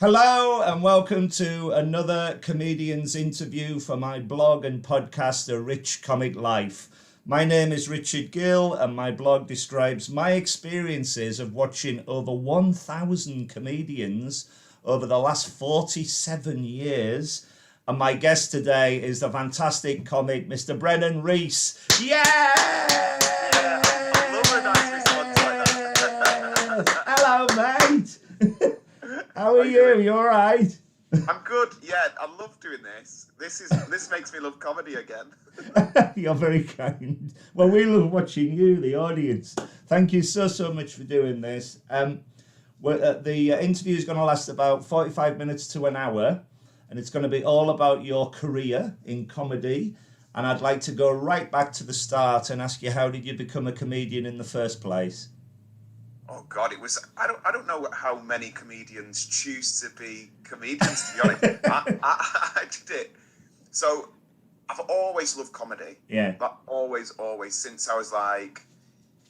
Hello and welcome to another comedian's interview for my blog and podcast, A Rich Comic Life. My name is Richard Gill and my blog describes my experiences of watching over 1,000 comedians over the last 47 years. And my guest today is the fantastic comic, Mr. Brennan Reece. Yeah! I love a nice response like that. Hello, mate. How are you? You all right? I'm good. Yeah, I love doing this. This makes me love comedy again. You're very kind. Well, we love watching you, the audience. Thank you so much for doing this. The interview is going to last about 45 minutes to an hour, and it's going to be all about your career in comedy. And I'd like to go right back to the start and ask you, how did you become a comedian in the first place? Oh God, it was. I don't know how many comedians choose to be comedians. To be honest, I did it. So I've always loved comedy. Yeah. But always since I was like,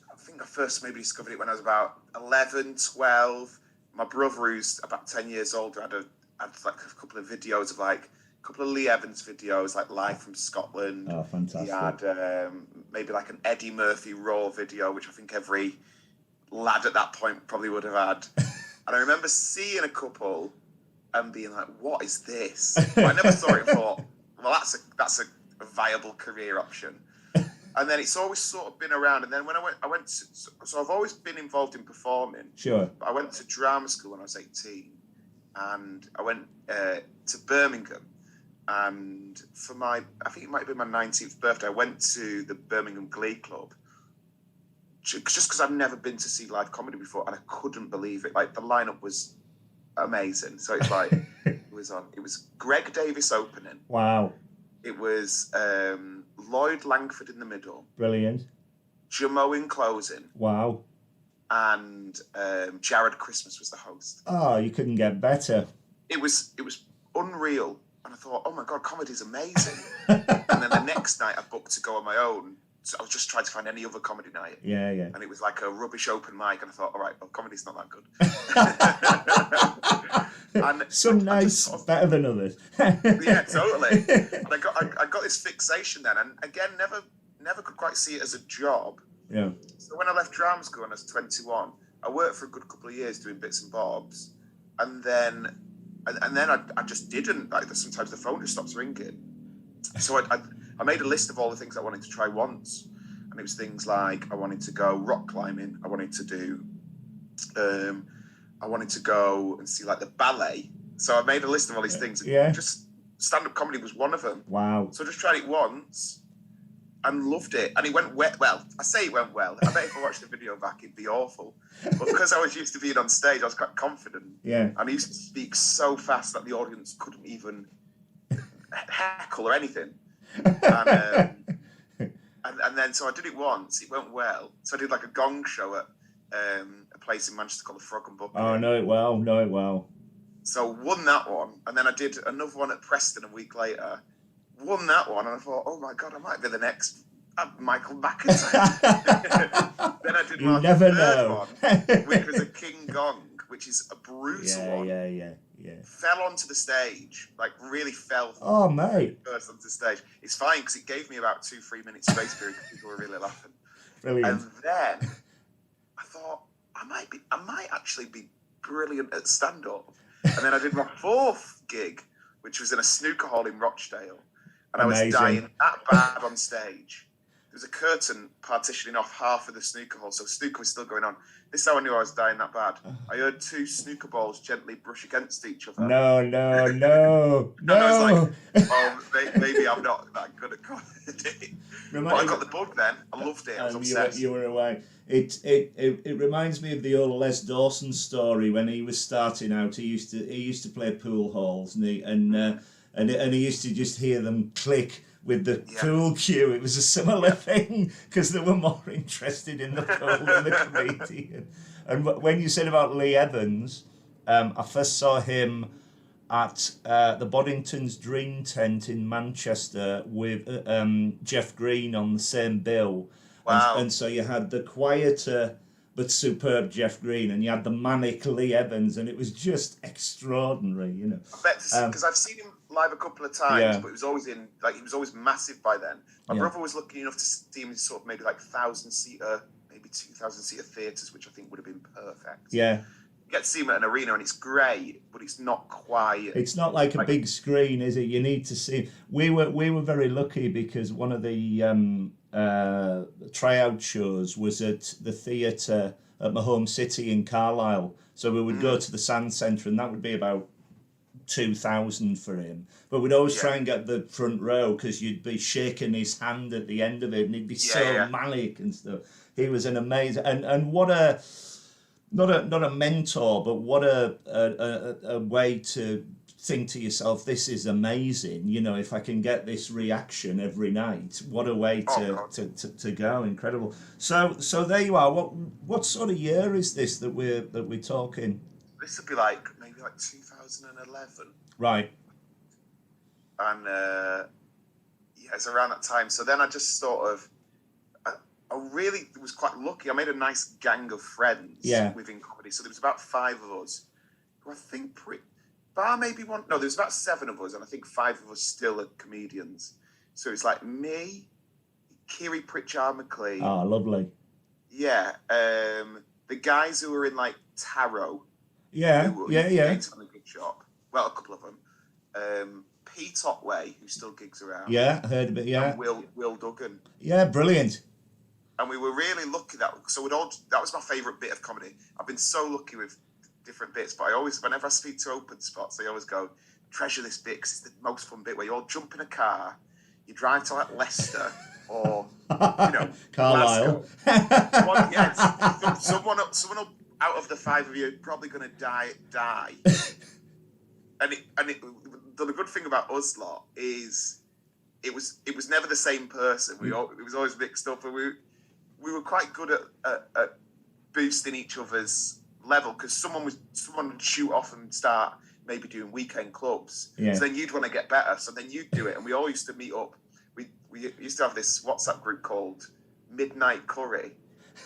I think I first maybe discovered it when I was about 11, 12. My brother, who's about 10 years older, had like a couple of videos of like a couple of Lee Evans videos, like live from Scotland. Oh, fantastic. He had maybe like an Eddie Murphy Raw video, which I think every lad at that point probably would have had. And I remember seeing a couple and being like, what is this? But I never saw it and thought, well, that's a viable career option. And then it's always sort of been around. And then when so I've always been involved in performing. Sure. But I went to drama school when I was 18, and I went to Birmingham. And for I think it might have been my 19th birthday, I went to the Birmingham Glee Club. Just because I've never been to see live comedy before, and I couldn't believe it. Like, the lineup was amazing. So it's like it was Greg Davis opening. Wow. It was Lloyd Langford in the middle. Brilliant. Jamo in closing. Wow. And Jared Christmas was the host. Oh, you couldn't get better. It was unreal, and I thought, oh my God, comedy's amazing. And then the next night I booked to go on my own. So I was just trying to find any other comedy night. Yeah. And it was like a rubbish open mic, and I thought, all right, well, comedy's not that good. And some nights better than others. Yeah, totally. And I got this fixation then, and again, never could quite see it as a job. Yeah. So when I left drama school when I was 21, I worked for a good couple of years doing bits and bobs, and then I just didn't. Like, sometimes the phone just stops ringing. So I made a list of all the things I wanted to try once, and it was things like I wanted to go rock climbing, I wanted to do, I wanted to go and see like the ballet. So I made a list of all these things. Yeah. Just stand-up comedy was one of them. Wow. So I just tried it once and loved it, and it went well. I say it went well. I bet if I watched the video back, it'd be awful. But because I was used to being on stage, I was quite confident. Yeah. And I used to speak so fast that the audience couldn't even heckle or anything. And then so I did it once. It went well. So I did like a gong show at a place in Manchester called the Frog and Bucket. Oh, know it well. So won that one, and then I did another one at Preston a week later. Won that one, and I thought, oh my God, I might be the next Michael McIntyre. Then I did my third one, which was a King Gong, which is a brutal one. Yeah. Fell onto the stage, like really fell. Oh, mate. First onto the stage. It's fine because it gave me about 2-3 minutes space period because people were really laughing. Brilliant. And then I thought I might actually be brilliant at stand-up. And then I did my fourth gig, which was in a snooker hall in Rochdale, and Amazing. I was dying that bad on stage. There was a curtain partitioning off half of the snooker hall, so snooker was still going on. This is how I knew I was dying that bad. I heard 2 snooker balls gently brush against each other. No. And I was like, oh, maybe I'm not that good at comedy. But I got the bug then. I loved it. I was obsessed. You were away. It reminds me of the old Les Dawson story when he was starting out. He used to play pool halls, and he used to just hear them click with the pool cue. It was a similar thing because they were more interested in the pool than the comedian. And when you said about Lee Evans, I first saw him at the Boddington's Dream Tent in Manchester with Jeff Green on the same bill. Wow. And so you had the quieter but superb Jeff Green, and you had the manic Lee Evans, and it was just extraordinary, you know. I bet because I've seen him live a couple of times, Yeah. but he was always massive by then. My Yeah. brother was lucky enough to see him in sort of maybe like 1,000-seater, maybe 2,000-seater theatres, which I think would have been perfect. Yeah. You get to see him at an arena, and it's great, but it's not quite. It's not like a big screen, is it? You need to see. We were very lucky because one of the tryout shows was at the theatre at my home city in Carlisle. So we would go to the Sand Centre, and that would be about 2,000 for him. But we'd always try and get the front row because you'd be shaking his hand at the end of it, and he'd be so manic and stuff. He was an amazing, and what a not a mentor, but what a way to think to yourself, this is amazing. You know, if I can get this reaction every night, what a way to go. Incredible. So there you are. What sort of year is this that we're talking? This would be like maybe like 2011. Right. And it's around that time. So then I just sort of, I really was quite lucky. I made a nice gang of friends within comedy. So there was about 5 of us who I think bar maybe one. No, there was about 7 of us, and I think 5 of us still are comedians. So it's like me, Kiri Pritchard McLean. Oh, lovely. Yeah. The guys who were in like Tarot. Yeah. On the Good Shop. Well, a couple of them. Pete Otway, who still gigs around. Yeah, I heard of it. Yeah. And Will Duggan. Yeah, brilliant. And we were really lucky that was my favourite bit of comedy. I've been so lucky with different bits, but whenever I speak to open spots, I always go, treasure this bit because it's the most fun bit where you all jump in a car, you drive to like Leicester or Carlisle. Someone out of the 5 of you probably going to die. The good thing about us lot is it was never the same person. It was always mixed up, and we were quite good at boosting each other's level because someone would shoot off and start maybe doing weekend clubs. Yeah. So then you'd want to get better. So then you'd do it, and we all used to meet up. We used to have this WhatsApp group called Midnight Curry,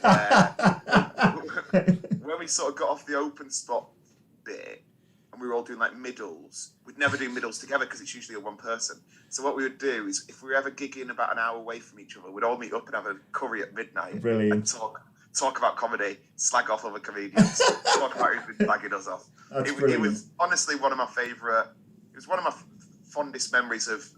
where we sort of got off the open spot bit, and we were all doing like middles. We'd never do middles together because it's usually a one person. So what we would do is, if we were ever gigging about an hour away from each other, we'd all meet up and have a curry at midnight. Brilliant. And talk about comedy, slag off other comedians, talk about who's been slagging us off. It was honestly one of my favourite. It was one of my fondest memories of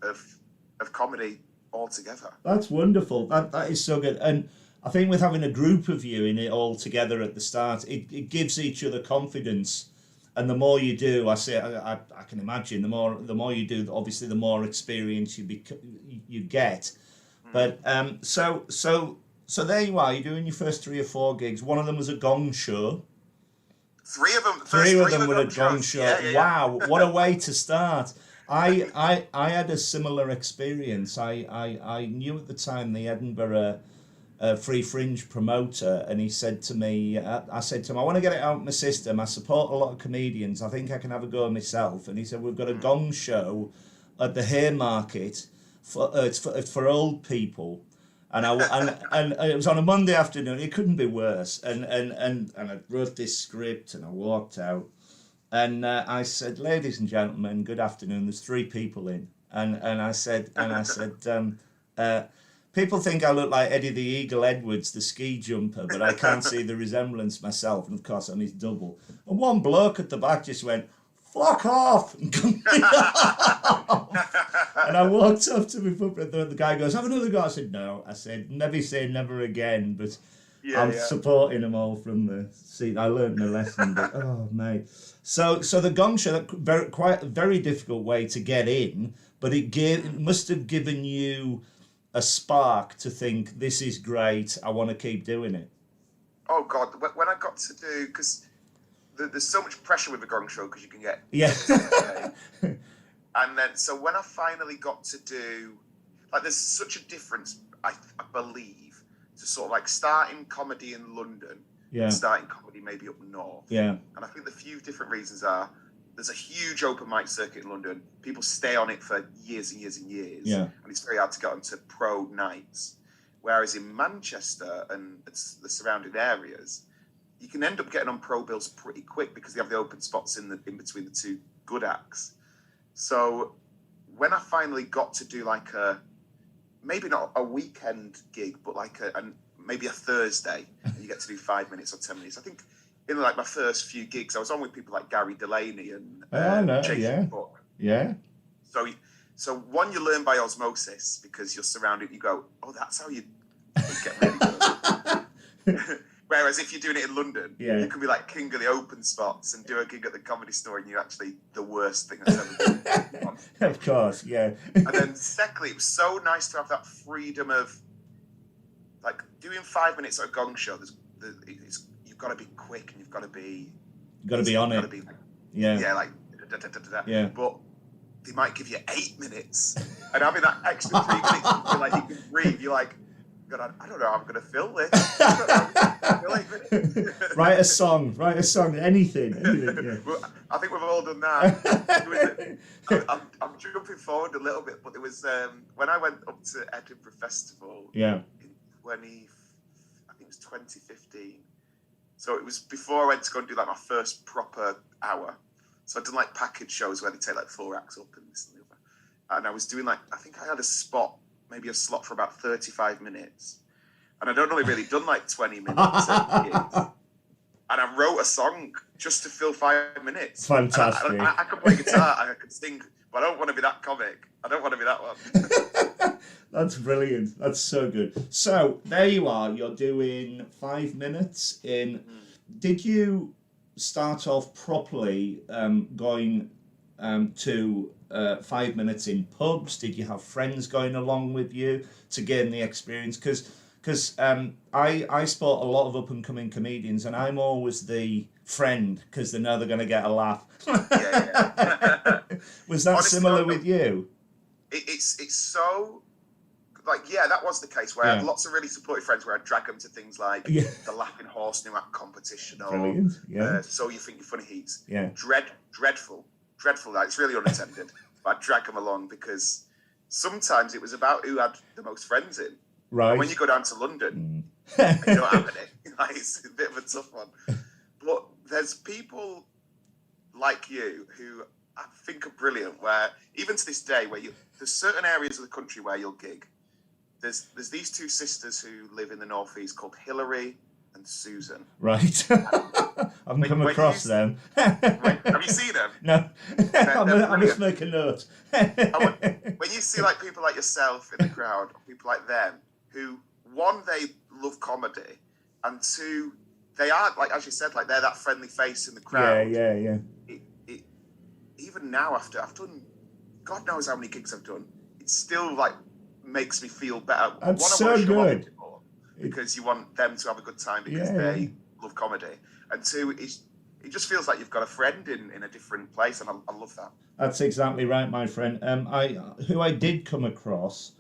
comedy altogether. That's wonderful. That is so good. And I think with having a group of you in it all together at the start, it gives each other confidence. And the more you do, I can imagine, the more you do, obviously the more experience you get. But so there you are. You're doing your first 3 or 4 gigs. One of them was a gong show. 3 of them. Three of them were a gong show. Yeah. Wow, what a way to start! I had a similar experience. I knew at the time the Edinburgh Free Fringe promoter, and he said to me, I said to him, I want to get it out of my system. I support a lot of comedians. I think I can have a go myself. And he said, we've got a gong show at the Haymarket it's for old people. And it was on a Monday afternoon. It couldn't be worse. And I wrote this script and I walked out. And I said, ladies and gentlemen, good afternoon. There's 3 people in. And I said, people think I look like Eddie the Eagle Edwards, the ski jumper, but I can't see the resemblance myself. And of course, I'm his double. And one bloke at the back just went, fuck off! And I walked up to my footprint. The guy goes, have another go. I said, no. I said, never say never again. But I'm supporting them all from the seat. I learned my lesson. But, oh, mate. So the gong show, quite a very difficult way to get in, but it must have given you a spark to think, this is great, I want to keep doing it. Oh, God. When I got to do... Because there's so much pressure with the gong show because you can get... Yeah. And then, so when I finally got to do... Like, there's such a difference, I believe, to sort of like starting comedy in London and starting comedy maybe up north. Yeah. And I think the few different reasons are, there's a huge open mic circuit in London. People stay on it for years and years and years. Yeah. And it's very hard to get onto pro nights. Whereas in Manchester and the surrounding areas, you can end up getting on pro bills pretty quick because they have the open spots in between the two good acts. So when I finally got to do like maybe not a weekend gig, but like maybe a Thursday, and you get to do 5 minutes or 10 minutes. I think in like my first few gigs, I was on with people like Gary Delaney and Jason Book. Yeah. So one, you learn by osmosis because you're surrounded. You go, oh, that's how you get really good. Whereas if you're doing it in London, you can be like king of the open spots and do a gig at the Comedy Store, and you're actually the worst thing that's ever been on. Of course, yeah. And then secondly, it was so nice to have that freedom of like doing 5 minutes at a gong show. You've got to be quick and you've got to be on it. Yeah. But they might give you 8 minutes, and having that extra 3 minutes, you feel like you can breathe. You're like, God, I don't know how I'm going to fill this. Write a song, anything. Yeah. Well, I think we've all done that. I'm jumping forward a little bit, but there was when I went up to Edinburgh Festival. Yeah. I think it was 2015. So it was before I went to go and do like my first proper hour. So I'd done like package shows where they take like 4 acts up and this and the other. And I was doing like, I think I had a slot for about 35 minutes. And I'd only really done like 20 minutes. And I wrote a song just to fill 5 minutes. Fantastic. I could play guitar and I could sing, but I don't want to be that comic. I don't want to be that one. That's brilliant. That's so good. So there you are. You're doing 5 minutes in. Did you start off properly going to 5 minutes in pubs? Did you have friends going along with you to gain the experience? Because I spot a lot of up and coming comedians, and I'm always the friend because they know they're going to get a laugh. Was that honestly, similar with you? It's so like that was the case where I had lots of really supportive friends where I'd drag them to things like the Laughing Horse New Act competition or So You Think You're Funny Heats. Dreadful. Like, it's really unattended. But I'd drag them along because sometimes it was about who had the most friends in. Right. And when you go down to London, you don't have any. Like, it's a bit of a tough one. But there's people like you who I think are brilliant, where even to this day, there's certain areas of the country where you'll gig. There's these 2 sisters who live in the northeast called Hillary and Susan. Right. I've come across them. Have you seen them? No. I must make a note. When you see like people like yourself in the crowd, people like them, who, 1, they love comedy, and 2, they are, like, as you said, like, they're that friendly face in the crowd. Yeah. Even now, after I've done, God knows how many gigs I've done, it still, like, makes me feel better. That's so good. Because you want them to have a good time because they love comedy. And 2, it just feels like you've got a friend in a different place, and I love that. That's exactly right, my friend. Who I did come across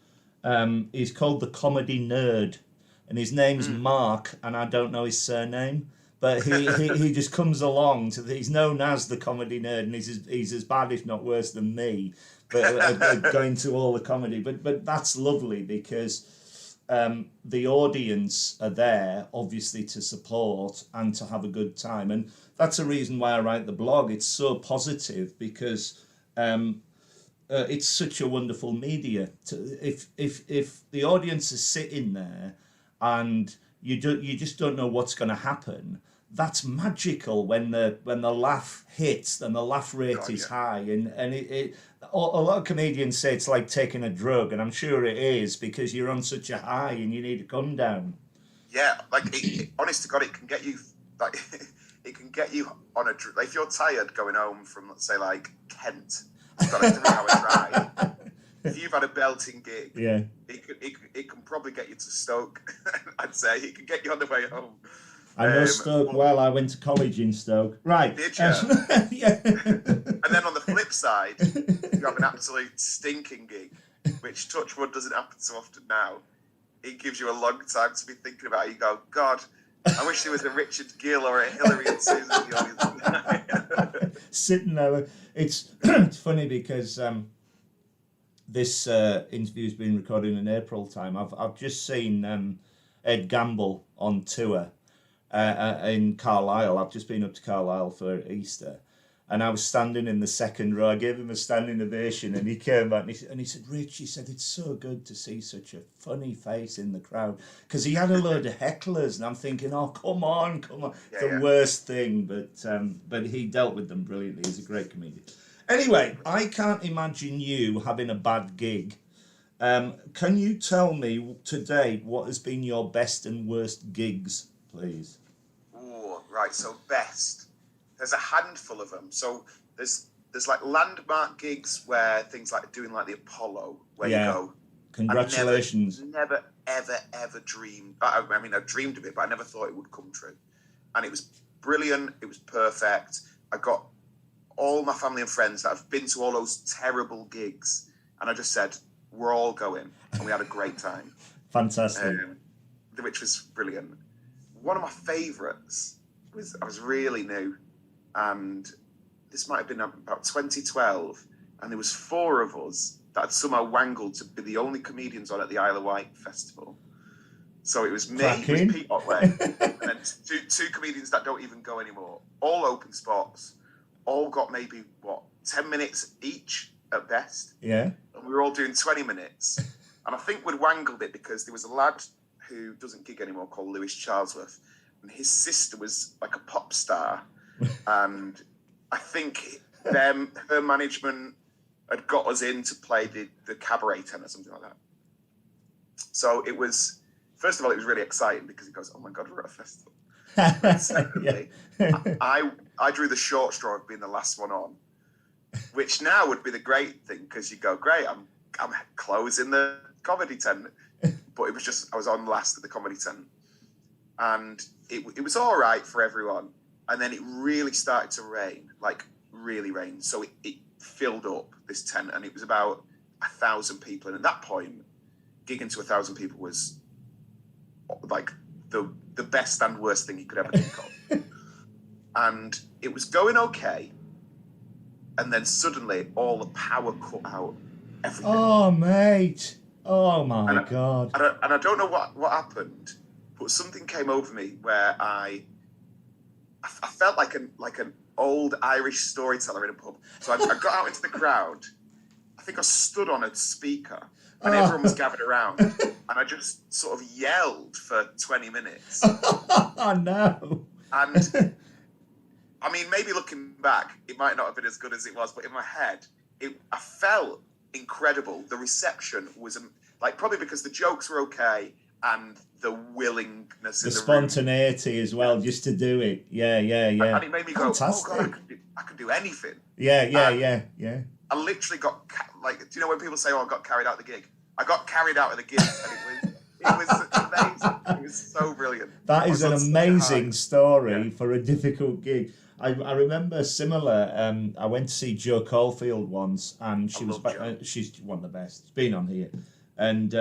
is called the Comedy Nerd, and his name's Mark, and I don't know his surname, but he just comes along he's known as the Comedy Nerd, and he's as bad, if not worse, than me, but going to all the comedy. But that's lovely because the audience are there, obviously, to support and to have a good time. And that's a reason why I write the blog. It's so positive because it's such a wonderful media. If the audience is sitting there and you just don't know what's going to happen, that's magical when the laugh hits and the laugh rate is high. And a lot of comedians say it's like taking a drug, and I'm sure it is because you're on such a high and you need to come down. Yeah, like honest to God, it can get you like it can get you on a like, if you're tired going home from, let's say, like Kent, it's got a 3-hour drive. If you've had a belting gig, it can probably get you to Stoke. I'd say it can get you on the way home. I know Stoke well. I went to college in Stoke. Right. Did you? Yeah. And then on the flip side, you have an absolute stinking gig, which, touch wood, doesn't happen so often now. It gives you a long time to be thinking about it. You go, God, I wish there was a Richard Gill or a Hillary and Susan. Sitting there. It's funny because this interview's been recorded in April time. I've just seen Ed Gamble on tour. in Carlisle. I've just been up to Carlisle for Easter, and I was standing in the second row. I gave him a standing ovation, and he came back and he said, "Rich," he said, "it's so good to see such a funny face in the crowd," because he had a load of hecklers, and I'm thinking, "Oh, come on, come on!" It's the worst thing, but he dealt with them brilliantly. He's a great comedian. Anyway, I can't imagine you having a bad gig. Can you tell me today what has been your best and worst gigs, please? Oh, right. So best. There's a handful of them. So there's like landmark gigs where things like doing like the Apollo, where you go. Congratulations. Never, ever dreamed. I mean, I dreamed of it, but I never thought it would come true. And it was brilliant. It was perfect. I got all my family and friends that have been to all those terrible gigs, and I just said, we're all going, and we had a great time. Fantastic. Which was brilliant. One of my favourites was, I was really new, and this might have been about 2012, and there was 4 of us that had somehow wangled to be the only comedians on at the Isle of Wight festival. So it was me, it was Pete Otway, and then two comedians that don't even go anymore. All open spots, all got maybe, 10 minutes each at best. Yeah. And we were all doing 20 minutes. And I think we'd wangled it because there was a lad who doesn't gig anymore called Lewis Charlesworth, and his sister was like a pop star. And I think her management had got us in to play the cabaret tent or something like that. So it was, first of all, it was really exciting because he goes, "Oh my God, we're at a festival." Secondly, I drew the short straw of being the last one on, which now would be the great thing because you go, "Great, I'm closing the comedy tent." But it was just, I was on last at the comedy tent, and it was all right for everyone. And then it really started to rain, like really rain. So it filled up this tent, and it was about 1,000 people. And at that point, gigging to 1,000 people was like the best and worst thing you could ever think of. And it was going okay. And then suddenly all the power cut out. Everything. Oh, mate. Oh, my God. And I don't know what happened, but something came over me where I felt like an old Irish storyteller in a pub. So I got out into the crowd. I think I stood on a speaker, and everyone was gathered around, and I just sort of yelled for 20 minutes. Oh, no. And I mean, maybe looking back, it might not have been as good as it was, but in my head, I felt incredible. The reception was like, probably because the jokes were okay and the willingness, the spontaneity as well, just to do it. Yeah. And it made me go, fantastic. "Oh God, I can do anything." Yeah. I literally got do you know when people say, "Oh, I got carried out the gig"? I got carried out of the gig, and it was amazing. It was so brilliant. That is an amazing story for a difficult gig. I remember similar. I went to see Jo Caulfield once, and she's one of the best. She's been on here, and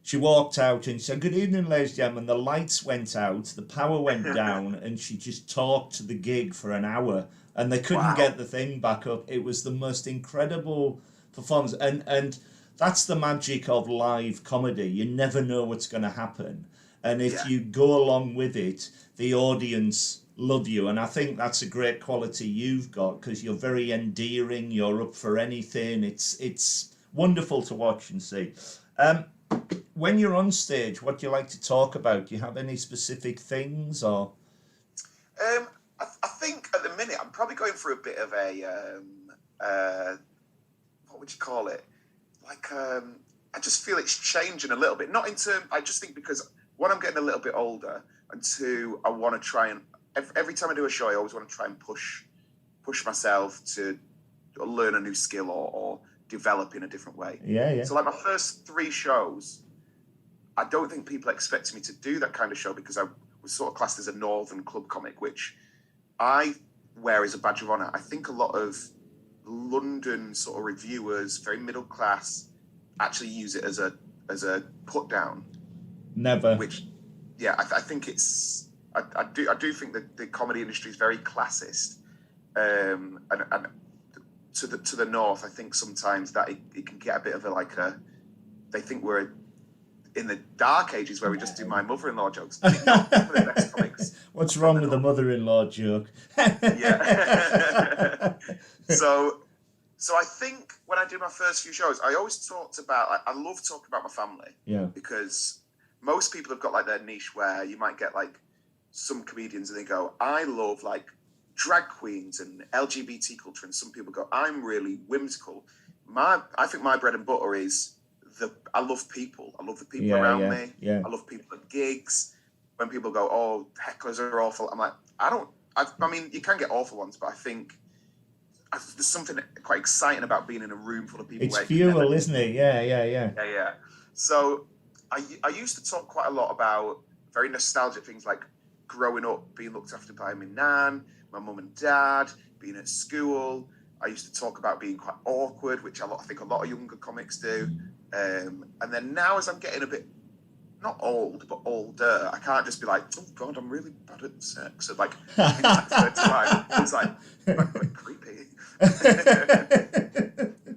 she walked out and said, "Good evening, ladies and gentlemen." The lights went out, the power went down, and she just talked to the gig for an hour, and they couldn't get the thing back up. It was the most incredible performance, and that's the magic of live comedy. You never know what's going to happen, and if you go along with it, the audience love you. And I think that's a great quality you've got, because you're very endearing. You're up for anything. It's wonderful to watch and see. When you're on stage, what do you like to talk about? Do you have any specific things, or? I think at the minute I'm probably going through a bit of a what would you call it? Like I just feel it's changing a little bit. Not in terms. I just think because one, I'm getting a little bit older, and two, I want to try and every time I do a show, I always want to try and push myself to learn a new skill or develop in a different way. Yeah. So like my first 3 shows, I don't think people expected me to do that kind of show because I was sort of classed as a northern club comic, which I wear as a badge of honour. I think a lot of London sort of reviewers, very middle class, actually use it as a put down. Never. Which, I think it's. I do think that the comedy industry is very classist, and to the north, I think sometimes that it can get a bit of they think in the dark ages where we just do my mother-in-law jokes. Not some of the best comics. What's wrong with the mother-in-law joke? Yeah. So I think when I did my first few shows, I always talked about, like, I love talking about my family. Yeah. Because most people have got like their niche where you might get like some comedians and they go, I love like drag queens and LGBT culture. And some people go, I'm really whimsical. I think my bread and butter is I love people. I love the people around me. Yeah. I love people at gigs. When people go, oh, hecklers are awful, I'm like, I mean, you can get awful ones, but I think there's something quite exciting about being in a room full of people. It's fuel, isn't it? Yeah. So I used to talk quite a lot about very nostalgic things like growing up, being looked after by my nan, my mum and dad, being at school. I used to talk about being quite awkward, which I think a lot of younger comics do. And then now, as I'm getting a bit, not old, but older, I can't just be like, oh God, I'm really bad at sex. So like, it's like quite creepy.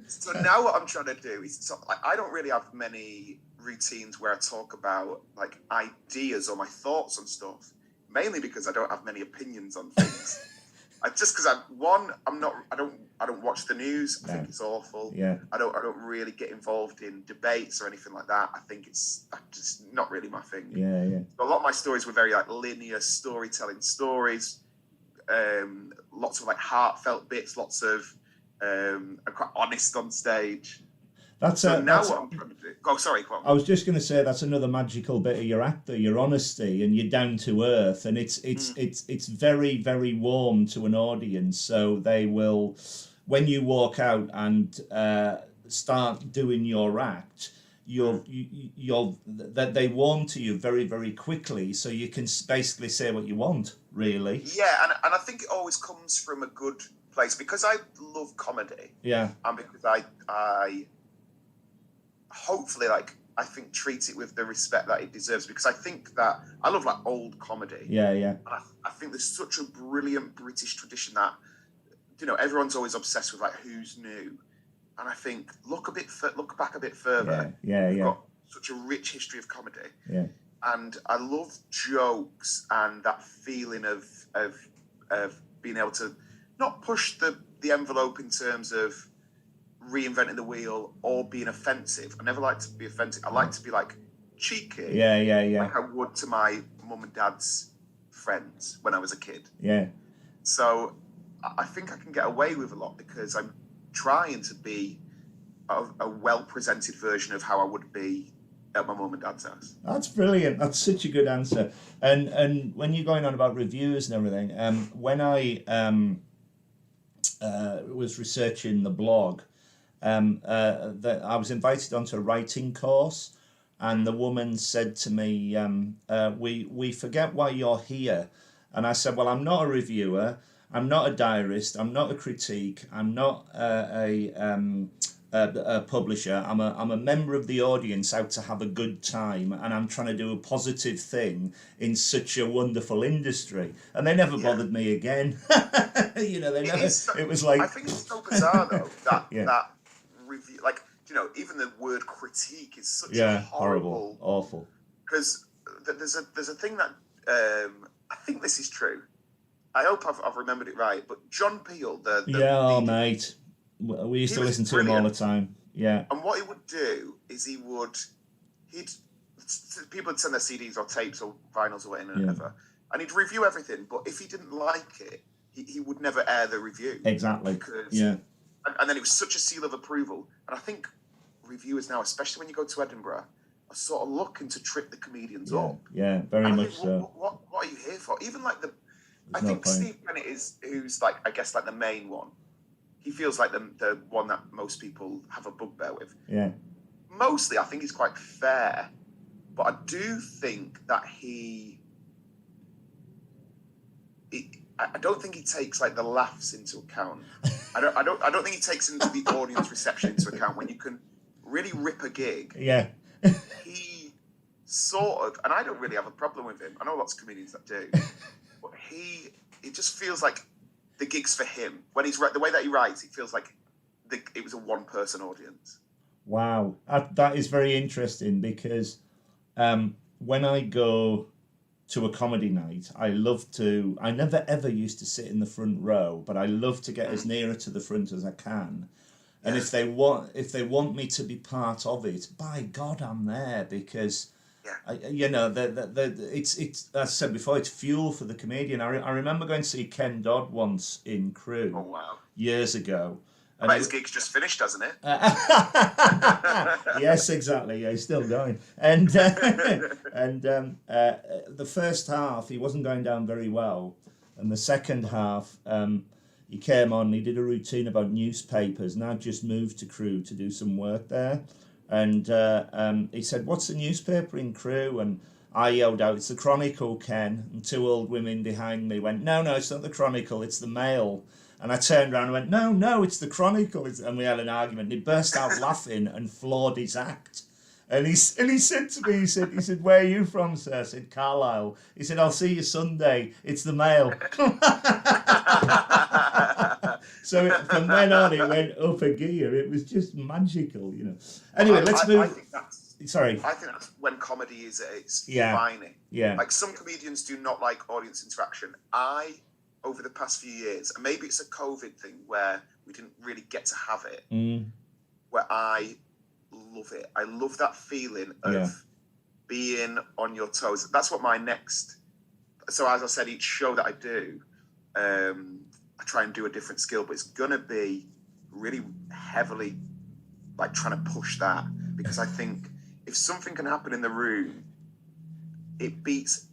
So now what I'm trying to do is, I don't really have many routines where I talk about like ideas or my thoughts on stuff, mainly because I don't have many opinions on things. I don't watch the news. I think it's awful. Yeah. I don't really get involved in debates or anything like that. I think it's just not really my thing. Yeah. So a lot of my stories were very like linear storytelling stories. Lots of like heartfelt bits, lots of I'm quite honest on stage. What I'm trying to do. Oh, sorry, go on. I was just going to say that's another magical bit of your act, though, your honesty and you're down to earth, and it's very, very warm to an audience. So they will, when you walk out and start doing your act, that they warm to you very, very quickly. So you can basically say what you want, really. Yeah, and I think it always comes from a good place because I love comedy. Yeah, and because I hopefully, like, I think treat it with the respect that it deserves, because I think that I love like old comedy. Yeah. And I think there's such a brilliant British tradition that, you know, everyone's always obsessed with like who's new, and I think look back a bit further. Yeah. We've got such a rich history of comedy. Yeah. And I love jokes and that feeling of being able to not push the envelope in terms of reinventing the wheel or being offensive. I never like to be offensive. I like to be like cheeky. Yeah. Like I would to my mum and dad's friends when I was a kid. Yeah. So I think I can get away with a lot because I'm trying to be a well-presented version of how I would be at my mum and dad's house. That's brilliant. That's such a good answer. And when you're going on about reviews and everything, when I was researching the blog, that I was invited onto a writing course, and the woman said to me, we forget why you're here. And I said, well, I'm not a reviewer, I'm not a diarist, I'm not a critique, I'm not a publisher. I'm a member of the audience out to have a good time, and I'm trying to do a positive thing in such a wonderful industry. And they never bothered me again. You know, it was like, I think it's so bizarre though that yeah. that review, like, you know, even the word critique is such yeah, a horrible, awful. Because there's a thing that I think this is true. I hope I've remembered it right. But John Peel, mate, we used to listen to him all the time. Yeah. And what he would do is people would send their CDs or tapes or vinyls or whatever, and he'd review everything. But if he didn't like it, he would never air the review. Exactly. And then it was such a seal of approval. And I think reviewers now, especially when you go to Edinburgh, are sort of looking to trip the comedians up. Yeah, very much so. What are you here for? Even like I think Steve Bennett who's like, I guess, like the main one. He feels like the one that most people have a bugbear with. Yeah. Mostly, I think he's quite fair, but I do think that I don't think he takes like the laughs into account. I don't think he takes into the audience reception into account when you can really rip a gig. Yeah. He sort of, and I don't really have a problem with him. I know lots of comedians that do, but it just feels like the gig's for him. When the way that he writes, it feels like it was a one-person audience. Wow, that is very interesting, because when I go to a comedy night, I never ever used to sit in the front row, but I love to get as nearer to the front as I can. And Yeah. if they want me to be part of it, by God, I'm there, because Yeah. it's as I said before, it's fuel for the comedian. I remember going to see Ken Dodd once in Oh Crewe wow. years ago, I bet his gig's just finished, hasn't it? yes, exactly. Yeah, he's still going. And the first half, he wasn't going down very well, and the second half, he came on. He did a routine about newspapers, and I'd just moved to Crewe to do some work there. And he said, "What's the newspaper in Crewe?" And I yelled out, "It's the Chronicle, Ken." And two old women behind me went, "No, no, it's not the Chronicle, it's the Mail." And I turned around and went, "No, no, it's the Chronicle." And we had an argument. And he burst out laughing and floored his act. And he said to me, he said, "Where are you from, sir?" I said, "Carlisle." He said, "I'll see you Sunday. It's the Mail." So from then on, it went up a gear. It was just magical, you know. Anyway, let's move. I think that's when comedy is at its finest. Yeah. Like, some comedians do not like audience interaction. Over the past few years, and maybe it's a COVID thing where we didn't really get to have it, where I love it. I love that feeling of being on your toes. That's what my next... So as I said, each show that I do, I try and do a different skill, but it's going to be really heavily like trying to push that, because I think if something can happen in the room, it beats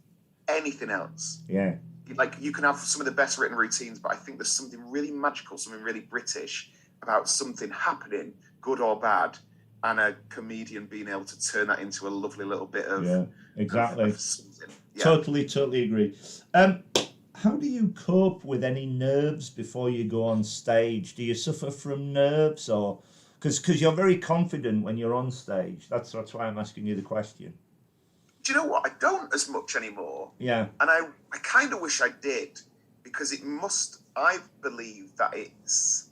anything else. Yeah. Like, you can have some of the best written routines, but I think there's something really magical, something really British about something happening, good or bad, and a comedian being able to turn that into a lovely little bit of exactly. Of something. Yeah. Totally agree. How do you cope with any nerves before you go on stage? Do you suffer from nerves, or because you're very confident when you're on stage? That's why I'm asking you the question. Do you know what? I don't as much anymore. Yeah. And I kind of wish I did, because I believe that it's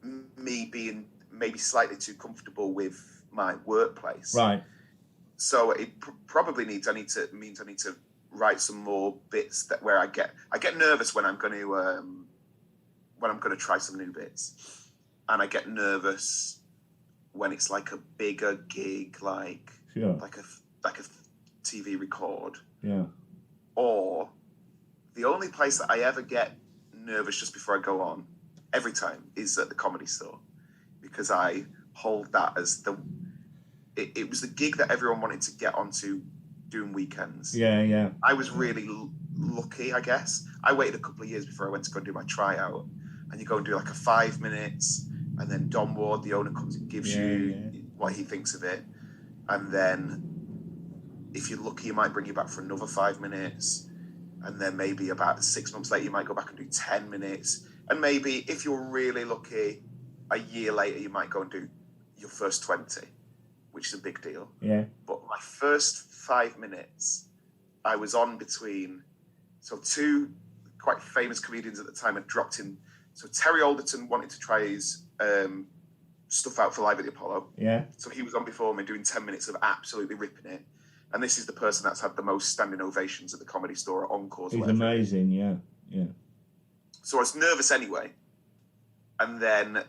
me being maybe slightly too comfortable with my workplace. Right. So it probably means I need to write some more bits where I get nervous when I'm going to try some new bits, and I get nervous when it's like a bigger gig, like a TV record. Yeah. Or the only place that I ever get nervous just before I go on, every time, is at the Comedy Store, because I hold that as it was the gig that everyone wanted to get onto doing weekends. Yeah. I was really lucky, I guess. I waited a couple of years before I went to go and do my tryout, and you go and do like a 5 minutes, and then Don Ward, the owner, comes and gives you what he thinks of it, and then if you're lucky, you might bring you back for another 5 minutes, and then maybe about 6 months later, you might go back and do 10 minutes, and maybe if you're really lucky, a year later, you might go and do your first 20, which is a big deal. Yeah. But my first 5 minutes, I was on between... So two quite famous comedians at the time had dropped in. So Terry Alderton wanted to try his stuff out for Live at the Apollo. Yeah. So he was on before me doing 10 minutes of absolutely ripping it. And this is the person that's had the most standing ovations at the Comedy Store, at Encores. He's amazing, yeah. So I was nervous anyway. And then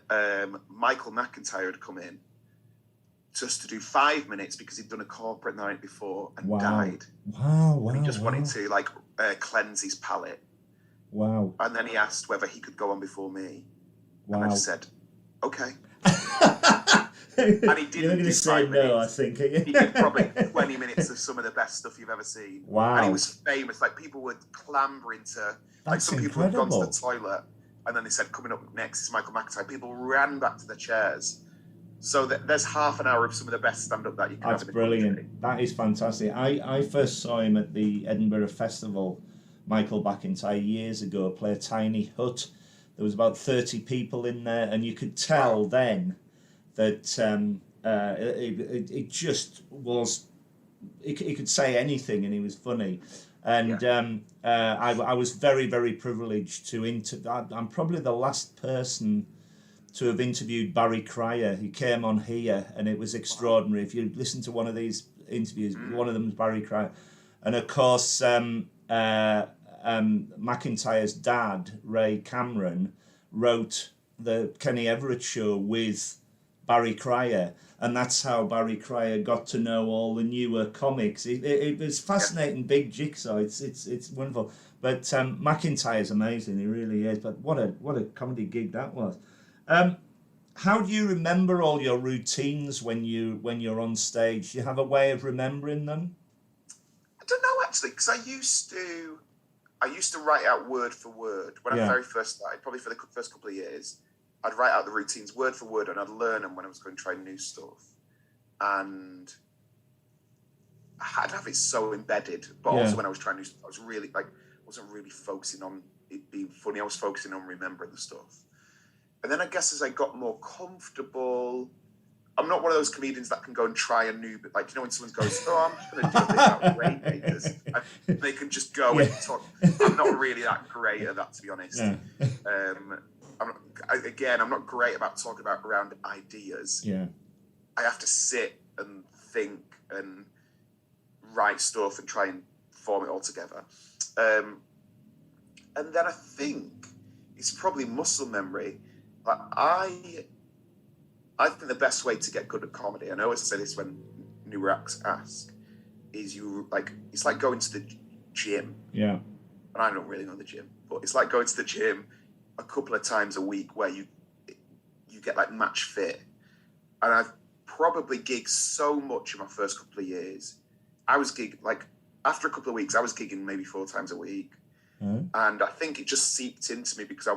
Michael McIntyre had come in just to do 5 minutes because he'd done a corporate night before and died. Wow. And he just wanted to cleanse his palate. Wow. And then he asked whether he could go on before me. Wow. And I just said, okay. And he didn't do 5 minutes. No, I think. He did probably 20 minutes of some of the best stuff you've ever seen. Wow. And he was famous. Like, people were clambering to... That's some people incredible. had gone to the toilet, and then they said, coming up next is Michael McIntyre. People ran back to their chairs. So there's half an hour of some of the best stand-up that you can have in the brilliant. country. That is fantastic. I first saw him at the Edinburgh Festival, Michael McIntyre, years ago, play a tiny hut. There was about 30 people in there, and you could tell then that it just was... He could say anything, and he was funny. And I was very, very privileged to I'm probably the last person to have interviewed Barry Cryer. He came on here, and it was extraordinary. If you listen to one of these interviews. One of them was Barry Cryer, and of course McIntyre's dad, Ray Cameron, wrote the Kenny Everett show with Barry Cryer, and that's how Barry Cryer got to know all the newer comics. It was fascinating, big jigsaw. It's wonderful. But McIntyre's amazing. He really is. But what a comedy gig that was. How do you remember all your routines when you're on stage? Do you have a way of remembering them? I don't know actually, because I used to write out word for word when I very first started. Probably for the first couple of years, I'd write out the routines word for word, and I'd learn them when I was going to try new stuff. And I'd have it so embedded. But also when I was trying new stuff, I was really wasn't really focusing on it being funny. I was focusing on remembering the stuff. And then I guess as I got more comfortable, I'm not one of those comedians that can go and try a new bit. Like, when someone goes, I'm just going to do a bit about rainmakers. And they can just go and talk. I'm not really that great at that, to be honest. Yeah. I'm not great about talking about around ideas. Yeah. I have to sit and think and write stuff and try and form it all together. And then I think it's probably muscle memory. Like I think the best way to get good at comedy, and I always say this when new acts ask, is it's like going to the gym. Yeah. And I don't really know the gym, but it's like going to the gym a couple of times a week where you get like match fit. And I've probably gigged so much in my first couple of years. I was after a couple of weeks, I was gigging maybe 4 times a week. Mm-hmm. And I think it just seeped into me because I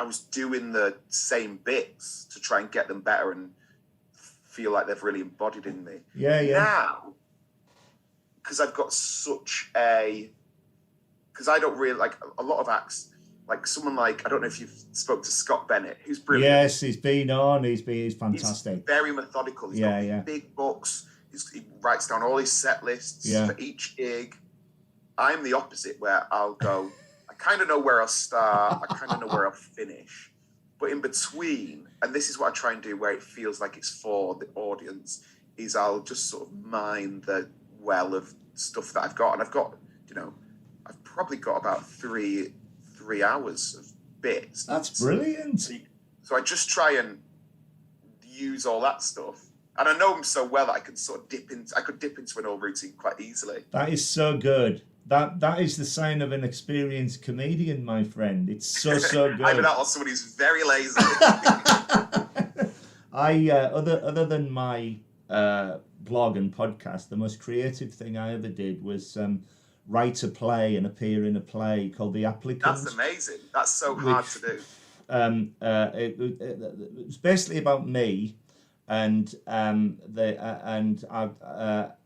was doing the same bits to try and get them better and feel like they've really embodied in me. Yeah. Now, because I've got because I don't really like a lot of acts, like someone like, I don't know if you've spoke to Scott Bennett, who's brilliant. Yes, he's been on, he's fantastic. He's very methodical. He's got big books. He writes down all his set lists for each gig. I'm the opposite, where I'll go, I kind of know where I'll start, I kind of know where I'll finish. But in between, and this is what I try and do where it feels like it's for the audience, is I'll just sort of mine the well of stuff that I've got. And I've got, I've probably got about three hours of bits. That's brilliant. So I just try and use all that stuff. And I know them so well that I could dip into an old routine quite easily. That is so good. That is the sign of an experienced comedian, my friend. It's so good. Either that or someone who's very lazy. Other than my blog and podcast, the most creative thing I ever did was write a play and appear in a play called The Applicant. That's amazing. That's so hard to do. It was basically about me, and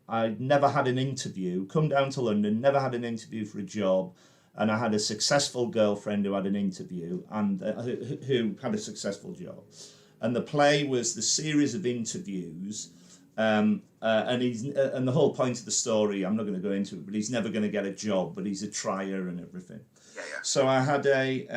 I'd never had an interview. Come down to London, never had an interview for a job, and I had a successful girlfriend who had an interview and who had a successful job. And the play was the series of interviews. And the whole point of the story, I'm not going to go into it, but he's never going to get a job, but he's a trier and everything. Yeah. So I had a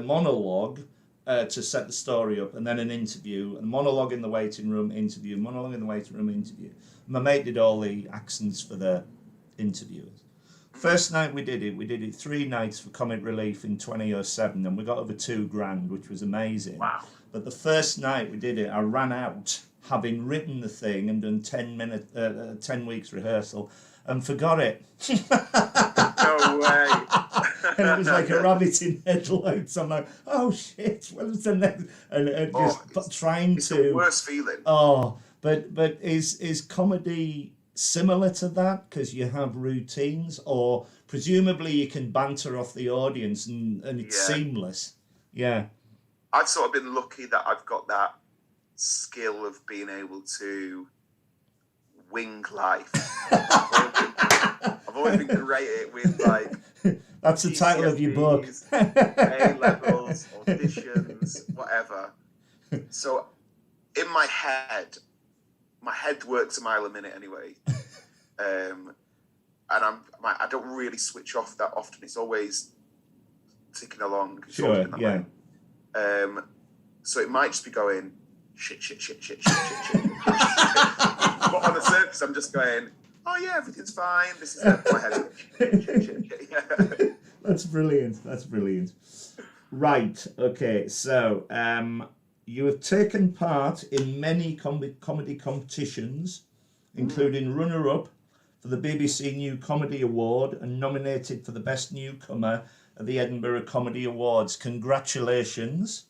monologue to set the story up, and then an interview, a monologue in the waiting room, interview, monologue in the waiting room, interview. My mate did all the accents for the interviewers. First night we did it 3 nights for Comic Relief in 2007, and we got over $2,000, which was amazing. Wow. But the first night we did it, I ran out, having written the thing and done 10 weeks rehearsal, and forgot it. No way. And it was like a rabbit in headlights. I'm like, oh shit, what's the next? And trying it's to. It's the worst feeling. Oh, but is comedy similar to that? Because you have routines, or presumably you can banter off the audience and it's seamless. Yeah. I've sort of been lucky that I've got that skill of being able to wing life. I've always been great at it with like. That's the title of your book. A-levels, auditions, whatever. So in my head works a mile a minute anyway. And I don't really switch off that often. It's always ticking along. Sure, yeah. So it might just be going shit. But on the surface, I'm just going, oh yeah, everything's fine. This is my head. Shit. Yeah. That's brilliant. That's brilliant. Right. Okay. So, you have taken part in many comedy competitions, including runner-up for the BBC New Comedy Award and nominated for the Best Newcomer at the Edinburgh Comedy Awards. Congratulations.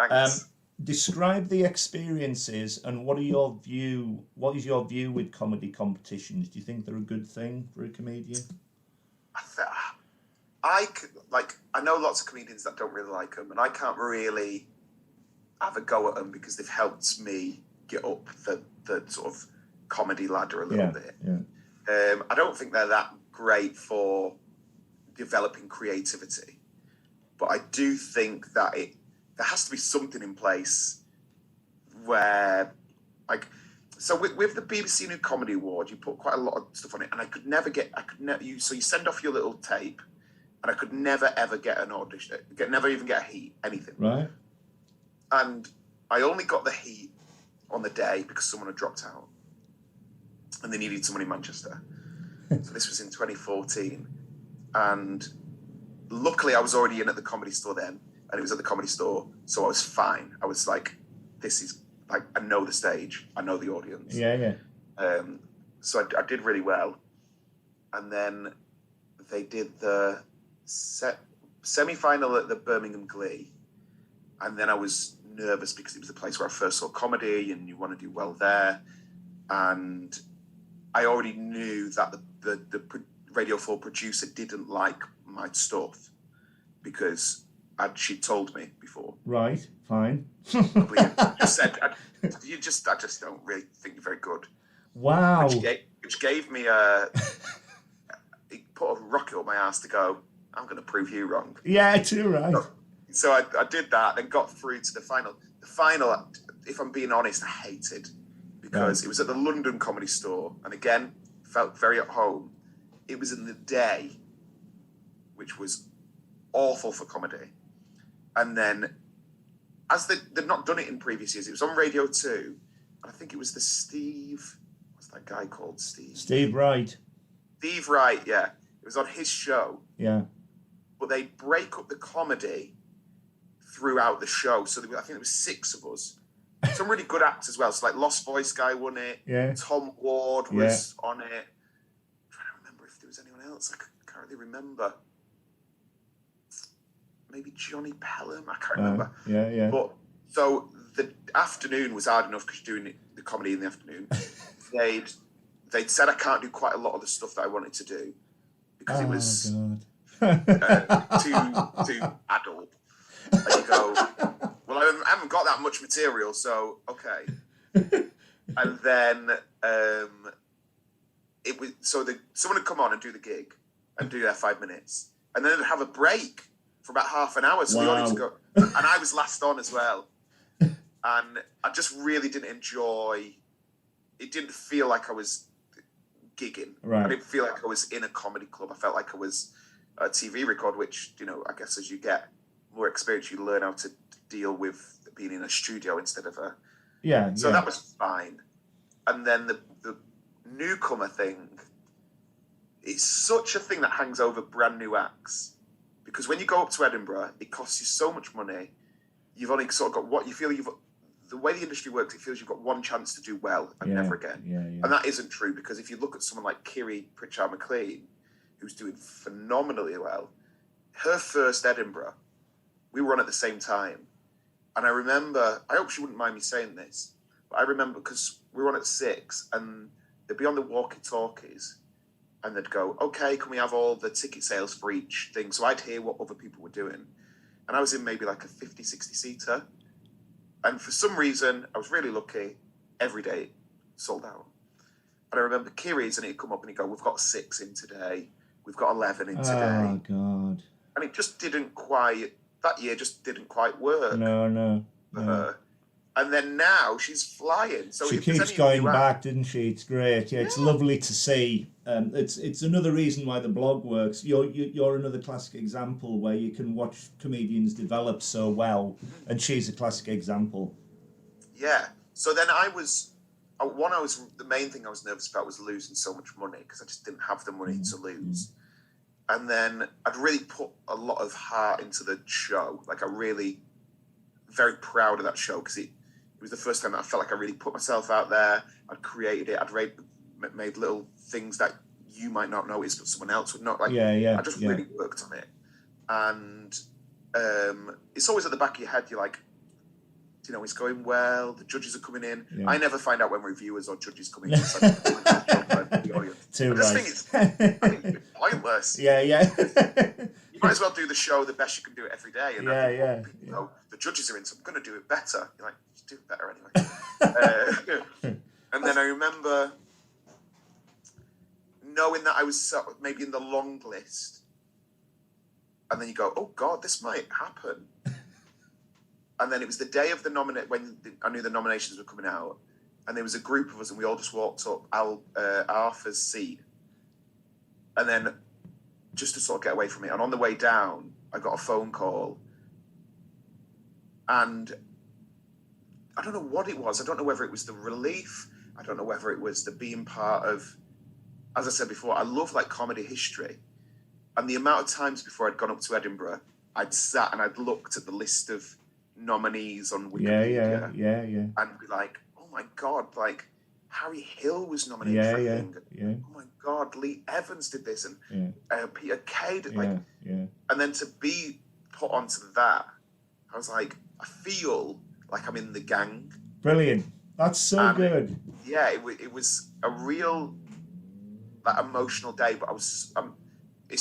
Thanks. Describe the experiences and what is your view with comedy competitions? Do you think they're a good thing for a comedian? I know lots of comedians that don't really like them, and I can't really have a go at them because they've helped me get up the sort of comedy ladder a little bit. Yeah. I don't think they're that great for developing creativity, but I do think that there has to be something in place where, like, so with the BBC New Comedy Award, you put quite a lot of stuff on it, and you send off your little tape, and I could never ever get an audition, never even get a heat, anything. Right. And I only got the heat on the day because someone had dropped out, and they needed someone in Manchester. So this was in 2014, and luckily I was already in at the Comedy Store then, and it was at the Comedy Store, so I was fine. I was like, this is like, I know the stage, I know the audience. Yeah. So I did really well, and then they did the semi-final at the Birmingham Glee, and then I was nervous because it was the place where I first saw comedy, and you want to do well there, and I already knew that the Radio 4 producer didn't like my stuff because she told me before. Right, fine. Just said, I just don't really think you're very good. Wow. Which gave me it put a rocket up my ass to go, I'm going to prove you wrong. Yeah, too right. So I did that, then got through to the final. The final, if I'm being honest, I hated because it was at the London Comedy Store, and again, felt very at home. It was in the day, which was awful for comedy. And then, as they'd not done it in previous years, it was on Radio 2, and I think it was what's that guy called? Steve Wright. Steve Wright, yeah. It was on his show. Yeah. But they break up the comedy throughout the show. So I think there was 6 of us. Some really good acts as well. So like Lost Voice guy won it. Yeah. Tom Ward was on it. I'm trying to remember if there was anyone else. I can't really remember. Maybe Johnny Pelham. I can't remember. Yeah. But so the afternoon was hard enough because you're doing the comedy in the afternoon. They'd said I can't do quite a lot of the stuff that I wanted to do because it was too adult. And you go, well, I haven't got that much material, so okay. And then it was someone would come on and do the gig and do their 5 minutes, and then they'd have a break for about half an hour, so the audience would go, and I was last on as well, and I just really didn't enjoy. It didn't feel like I was gigging. Right. I didn't feel like I was in a comedy club. I felt like I was a TV record, which, I guess as you get more experience, you learn how to deal with being in a studio instead of a... Yeah. So that was fine. And then the newcomer thing, it's such a thing that hangs over brand new acts. Because when you go up to Edinburgh, it costs you so much money. You've only sort of got what you feel the way the industry works, it feels you've got one chance to do well and never again. Yeah. And that isn't true, because if you look at someone like Kiri Pritchard McLean, who's doing phenomenally well, her first Edinburgh, we were on at the same time. And I remember, I hope she wouldn't mind me saying this, but I remember because we were on at 6 and they'd be on the walkie-talkies and they'd go, okay, can we have all the ticket sales for each thing? So I'd hear what other people were doing. And I was in maybe like a 50, 60 seater. And for some reason, I was really lucky. Every day, sold out. And I remember Kiri's, and he'd come up and he'd go, we've got 6 in today. We've got 11 in today. Oh, God. And it just didn't quite, that year just didn't quite work. No. And then now she's flying. So she keeps going back, didn't she? It's great. Yeah, it's lovely to see. It's another reason why the blog works. You're another classic example where you can watch comedians develop so well, and she's a classic example. Yeah. So then the main thing I was nervous about was losing so much money because I just didn't have the money to lose. And then I'd really put a lot of heart into the show. Like very proud of that show because it was the first time that I felt like I really put myself out there. I'd created it. I'd made little things that you might not notice, but someone else would not. Like, I just really worked on it. And it's always at the back of your head. You're like, it's going well. The judges are coming in. Yeah. I never find out when reviewers or judges come in. Too right. I think it's pointless. Yeah. You might as well do the show the best you can do it every day. And the judges are in, so I'm going to do it better. You're like, just do it better anyway. And then I remember knowing that I was maybe in the long list. And then you go, oh God, this might happen. And then it was the day of when I knew the nominations were coming out, and there was a group of us, and we all just walked up Arthur's seat, and then just to sort of get away from it. And on the way down, I got a phone call, and I don't know what it was. I don't know whether it was the relief. I don't know whether it was the being part of. As I said before, I love like comedy history, and the amount of times before I'd gone up to Edinburgh, I'd sat and I'd looked at the list of nominees on Wikipedia, and be like, oh my God, like Harry Hill was nominated for a thing. Oh my God, Lee Evans did this, and Peter Kay did, and then to be put onto that, I was like, I feel like I'm in the gang. Brilliant. That's so good. It was a real emotional day, but it's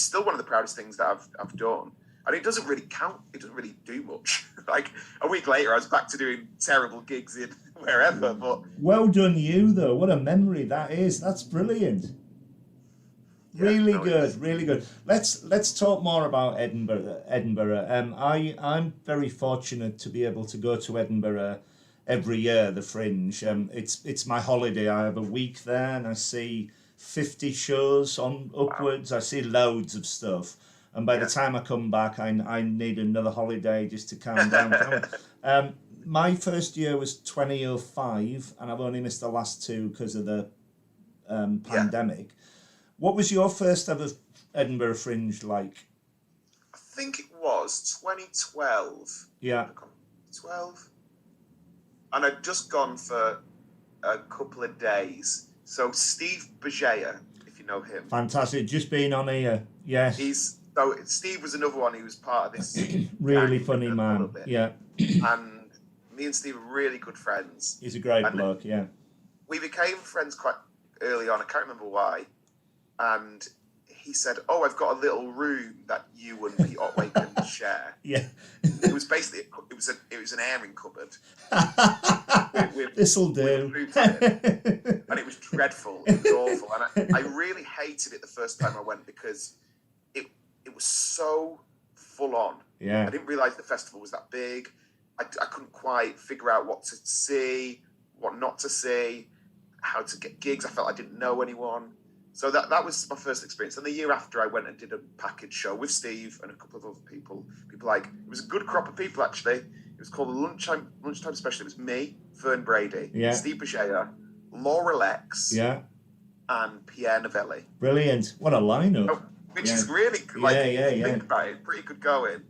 still one of the proudest things that I've done. And it doesn't really count. It doesn't really do much. Like a week later, I was back to doing terrible gigs in wherever. But well done, you though. What a memory that is. That's brilliant. Really good. Let's talk more about Edinburgh. I'm very fortunate to be able to go to Edinburgh every year. The Fringe. It's my holiday. I have a week there, and I see 50 shows on upwards. Wow. I see loads of stuff. And by the time I come back, I need another holiday just to calm down. My first year was 2005, and I've only missed the last two because of the pandemic. What was your first ever Edinburgh Fringe like? I think it was 2012. Yeah. 12. And I'd just gone for a couple of days. So Steve Bajaya, if you know him. Fantastic. Just being on here. Yes. So Steve was another one who was part of this. Really funny man. Yeah. And me and Steve are really good friends. He's a great bloke, yeah. We became friends quite early on. I can't remember why. And he said, "Oh, I've got a little room that you and Pete Otway can share." Yeah. It was basically it was an airing cupboard. This'll do. And it was dreadful. It was awful. And I really hated it the first time I went because it was so full on. Yeah. I didn't realise the festival was that big. I couldn't quite figure out what to see, what not to see, how to get gigs. I felt I didn't know anyone. So that was my first experience. And the year after, I went and did a package show with Steve and a couple of other people. It was a good crop of people, actually. It was called the Lunchtime Special. It was me, Fern Brady, Steve Bajaya, Laura Lex, and Pierre Novelli. Brilliant. What a lineup. Which is really, think about it, pretty good going.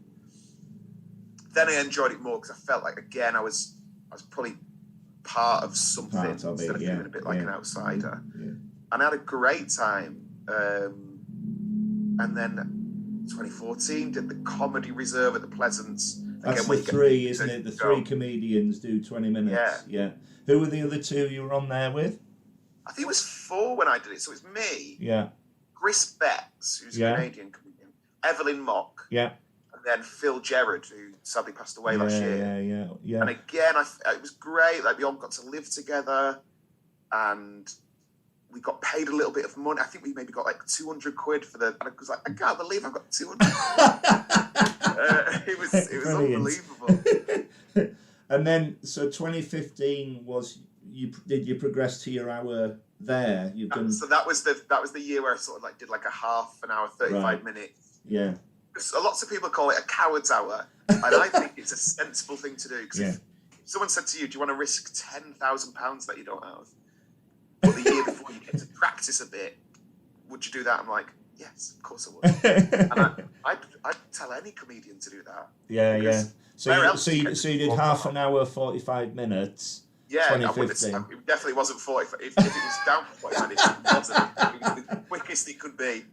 Then I enjoyed it more because I felt like, again, I was probably part of something instead of feeling a bit like an outsider. Yeah. And I had a great time. And then 2014, did the Comedy Reserve at the Pleasance. That's the three, isn't it? The three comedians do 20 minutes. Yeah. Who were the other two you were on there with? I think it was 4 when I did it. So it was me. Yeah. Chris Betts, who's a Canadian comedian, Evelyn Mock, and then Phil Gerard, who sadly passed away last year. Yeah. And again, it was great. Like we all got to live together, and we got paid a little bit of money. I think we maybe got like 200 quid for and I was like, I can't believe I've got 200. It was unbelievable. And then, so 2015 was did you progress to your hour? There, you've done. So that was the year where I sort of like did like a half an hour, 35 minutes. Yeah. So lots of people call it a coward's hour, and I think it's a sensible thing to do because if someone said to you, "Do you want to risk £10,000 that you don't have?" But the year before you get to practice a bit, would you do that? I'm like, yes, of course I would. And I'd tell any comedian to do that. Yeah. So you did half an an hour, 45 minutes. Yeah, 2015. It definitely wasn't 45. If it was down for 45 minutes, it wasn't. It was the quickest it could be.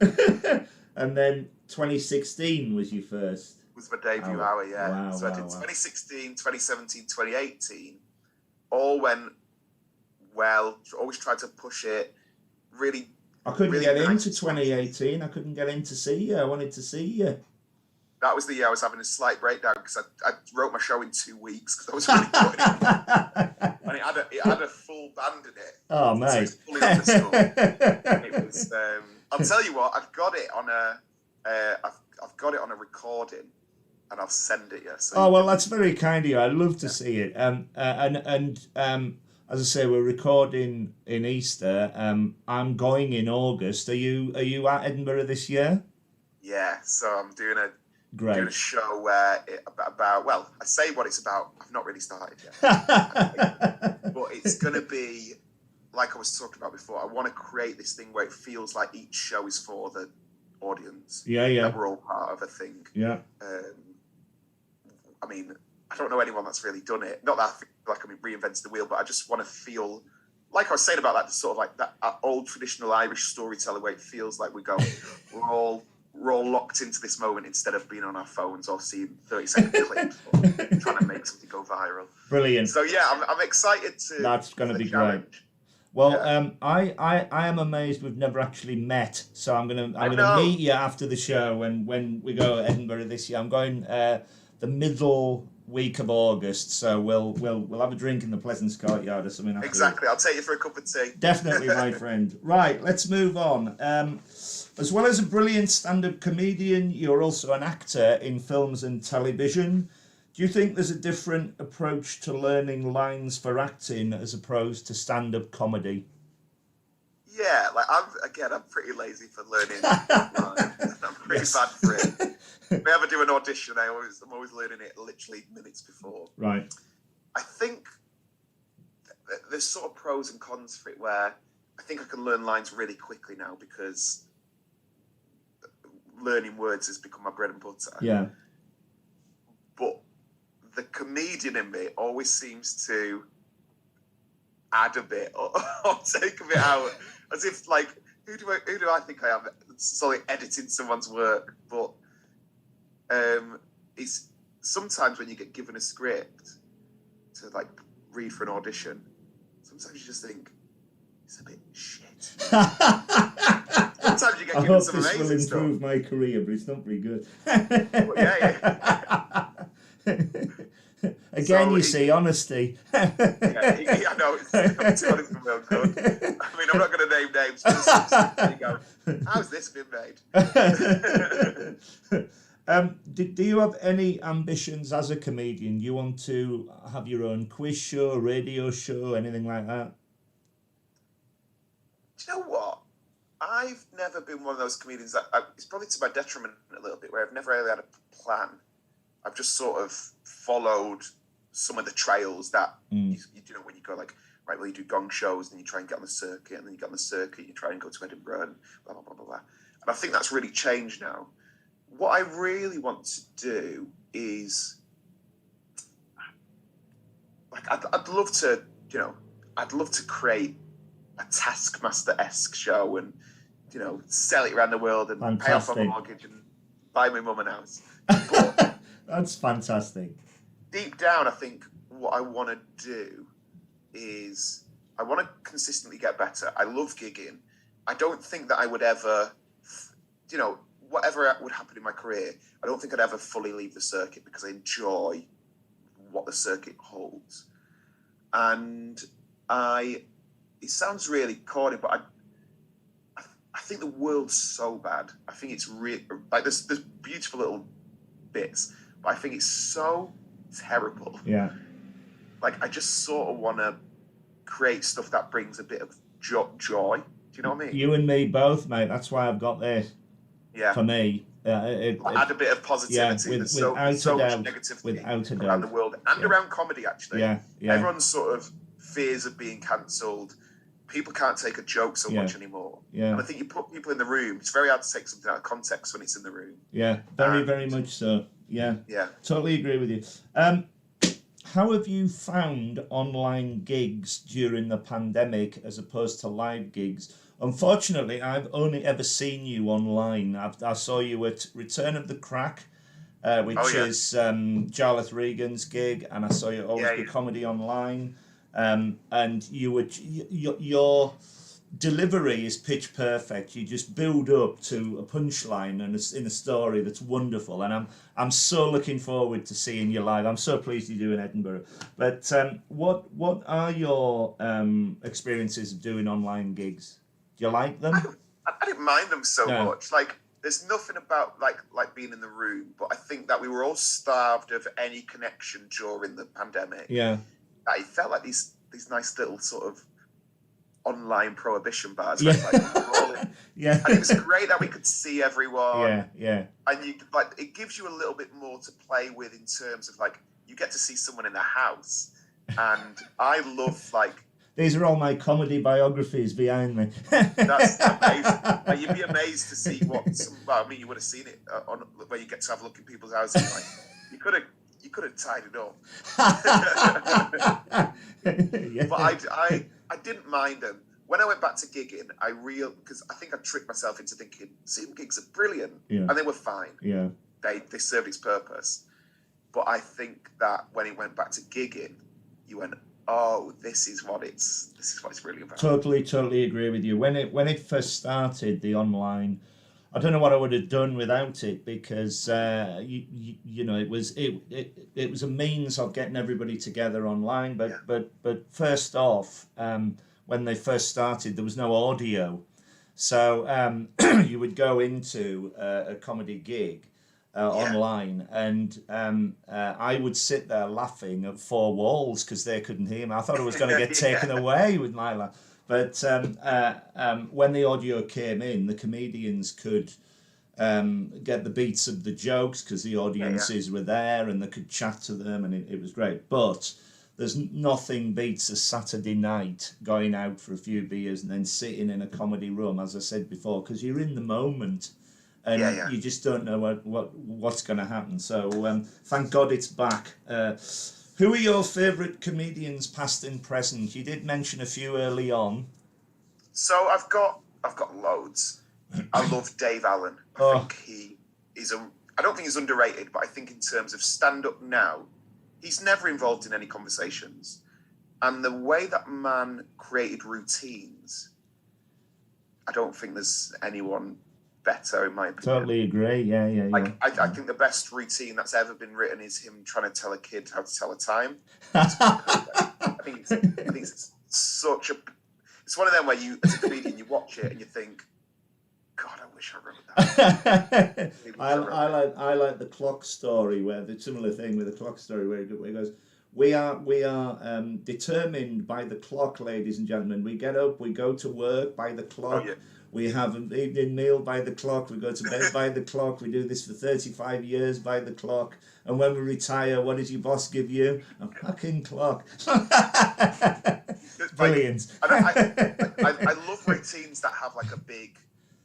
And then 2016 was your first. Was my debut hour, yeah. Wow, so I did 2016, 2017, 2018. All went well. Always tried to push it. Really. I couldn't really get into 2018. I couldn't get in to see you. I wanted to see you. That was the year I was having a slight breakdown because I wrote my show in 2 weeks because I was really putting it in. And it had a full band in it. Oh, so mate. it was fully underscored. It was. I'll tell you what. I've got it on a recording, and I'll send it you. So well, that's very kind of you. I'd love to see it. And as I say, we're recording in Easter. I'm going in August. Are you at Edinburgh this year? Yeah. So I'm doing a Great. show where I say what it's about. I've not really started yet. But it's going to be, like I was talking about before, I want to create this thing where it feels like each show is for the audience. Yeah. That we're all part of a thing. Yeah. I mean, I don't know anyone that's really done it. Not that I feel like I'm reinventing the wheel, but I just want to feel, like I was saying about that, sort of like that old traditional Irish storyteller where it feels like we're all locked into this moment instead of being on our phones or seeing 30-second clips or trying to make something go viral. Brilliant. So yeah, I'm excited to. That's going to be challenge. great. Well, yeah. I am amazed we've never actually met. So I'm gonna meet you after the show when we go to Edinburgh this year. I'm going the middle week of August, so we'll have a drink in the Pleasance Courtyard or something. Exactly, I'll take you for a cup of tea. Definitely, my friend. Right, let's move on. As well as a brilliant stand-up comedian, you're also an actor in films and television. Do you think there's a different approach to learning lines for acting as opposed to stand-up comedy? Yeah, like I'm pretty lazy for learning lines. I'm pretty bad for it. If I ever do an audition, I'm always learning it literally minutes before. Right. I think there's sort of pros and cons for it where I think I can learn lines really quickly now because learning words has become my bread and butter. Yeah. But the comedian in me always seems to add a bit or take a bit out, as if like who do I think I am? Sorry, editing someone's work, but it's sometimes when you get given a script to like read for an audition, sometimes you just think it's a bit shit. Sometimes you get given some amazing stuff. I hope this will improve my career, but it's not very good. Well, yeah. Again, so you see, honesty. Yeah, I know. I'm too honest for my own good. I mean, I'm not going to name names. But there you go. How's this been made? Do you have any ambitions as a comedian? Do you want to have your own quiz show, radio show, anything like that? Do you know what? I've never been one of those comedians that it's probably to my detriment a little bit, where I've never really had a plan. I've just sort of followed some of the trails that you know when you go like, right, well, you do gong shows and you try and get on the circuit, and then you get on the circuit, you try and go to Edinburgh and blah blah blah blah blah. And I think that's really changed now. What I really want to do is, like, I'd love to, you know, I'd love to create a Taskmaster-esque show and, you know, sell it around the world and fantastic. Pay off my mortgage and buy my mum a house. But that's fantastic. Deep down, I think what I want to do is I want to consistently get better. I love gigging. I don't think that I would ever, you know, whatever would happen in my career, I don't think I'd ever fully leave the circuit because I enjoy what the circuit holds. And it sounds really corny, but I think the world's so bad. I think it's really, like, there's beautiful little bits, but I think it's so terrible. Yeah. Like, I just sort of want to create stuff that brings a bit of joy. Do you know what I mean? You and me both, mate. That's why I've got this. Yeah. For me. Add a bit of positivity. There's so much negativity without a doubt. around the world and around comedy, actually. Yeah. Everyone's sort of fears of being cancelled. People can't take a joke so much anymore. Yeah. And I think you put people in the room, it's very hard to take something out of context when it's in the room. Yeah, very much so. Yeah. Totally agree with you. How have you found online gigs during the pandemic as opposed to live gigs? Unfortunately, I've only ever seen you online. I saw you at Return of the Crack, which is Jarlath Regan's gig, and I saw you at Always Be Comedy Online. And your delivery is pitch perfect. You just build up to a punchline and in a story that's wonderful. And I'm so looking forward to seeing you live. I'm so pleased you do in Edinburgh. But what are your experiences of doing online gigs? Do you like them? I didn't mind them so much. Like, there's nothing about like being in the room, but I think that we were all starved of any connection during the pandemic. Yeah. I felt like these nice little sort of online prohibition bars. Yeah. And it was great that we could see everyone. Yeah. And you it gives you a little bit more to play with in terms of like you get to see someone in the house. And I love these are all my comedy biographies behind me. That's amazing. You'd be amazed to see what you would have seen it on where you get to have a look in people's houses. Like you could have tied it up. But I didn't mind them. When I went back to gigging, because I think I tricked myself into thinking Zoom gigs are brilliant, and they were fine. Yeah, they served its purpose. But I think that when it went back to gigging, you went, oh, this is what it's really about. Totally agree with you. When it first started, the online, I don't know what I would have done without it, because you know it was a means of getting everybody together online. But first off, when they first started, there was no audio, so you would go into a comedy gig online, and I would sit there laughing at four walls because they couldn't hear me. I thought I was going to get taken away with my laugh. But when the audio came in, the comedians could get the beats of the jokes because the audiences were there and they could chat to them, and it was great. But there's nothing beats a Saturday night going out for a few beers and then sitting in a comedy room, as I said before, because you're in the moment and you just don't know what's going to happen. So thank God it's back. Who are your favourite comedians, past and present? You did mention a few early on. So I've got loads. I love Dave Allen. I think he is I don't think he's underrated, but I think in terms of stand-up now, he's never involved in any conversations. And the way that man created routines, I don't think there's anyone better, in my opinion. Totally agree. Yeah. I think the best routine that's ever been written is him trying to tell a kid how to tell a time. I think it's such a. It's one of them where you, as a comedian, you watch it and you think, God, I wish I wrote that. I like the clock story, where the similar thing with the clock story where it goes, we are determined by the clock, ladies and gentlemen. We get up, we go to work by the clock. We have an evening meal by the clock. We go to bed by the clock. We do this for 35 years by the clock. And when we retire, what does your boss give you? A fucking clock. Brilliant. I love routines that have like a big.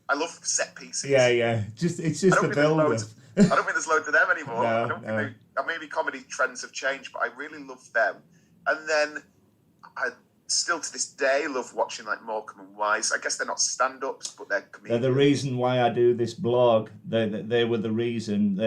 I love set pieces. Yeah. It's just the build up. I don't think there's loads of them anymore. No, maybe comedy trends have changed, but I really love them. And then I still to this day love watching like Morecambe and Wise. I guess they're not stand-ups, but they're comedians. They're the reason why I do this blog. They were the reason.